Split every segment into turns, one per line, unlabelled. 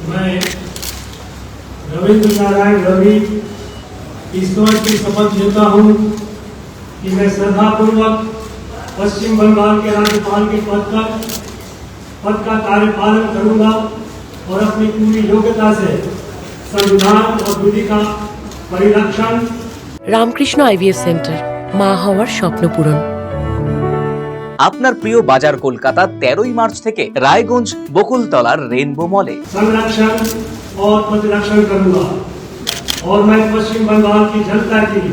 मैं रविंद्र नारायण रवि ईश्वर की शपथ लेता हूँ कि मैं श्रद्धापूर्वक पश्चिम बंगाल के राज्यपाल के पद का कार्यपालन करूंगा और अपनी पूरी योग्यता से संविधान और विधि का परिरक्षण।
রামকৃষ্ণ আইভিএফ সেন্টার, মা হওয়ার স্বপ্ন পূরণ।
আপনার প্রিয় বাজার কলকাতা 13ই মার্চ থেকে রায়গঞ্জ বকুলতলার रेनबो मॉले
संरक्षण और प्रतिरक्षण करूंगा और मैं पश्चिम बंगाल की जनता की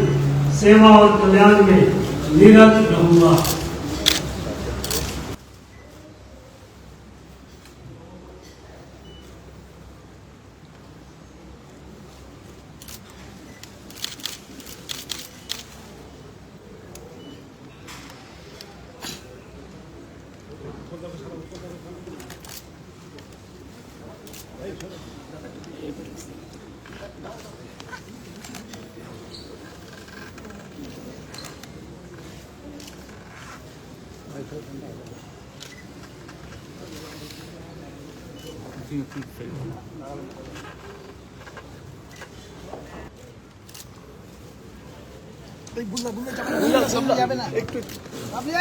सेवा और कल्याण में निरत रहूंगा।
আপনি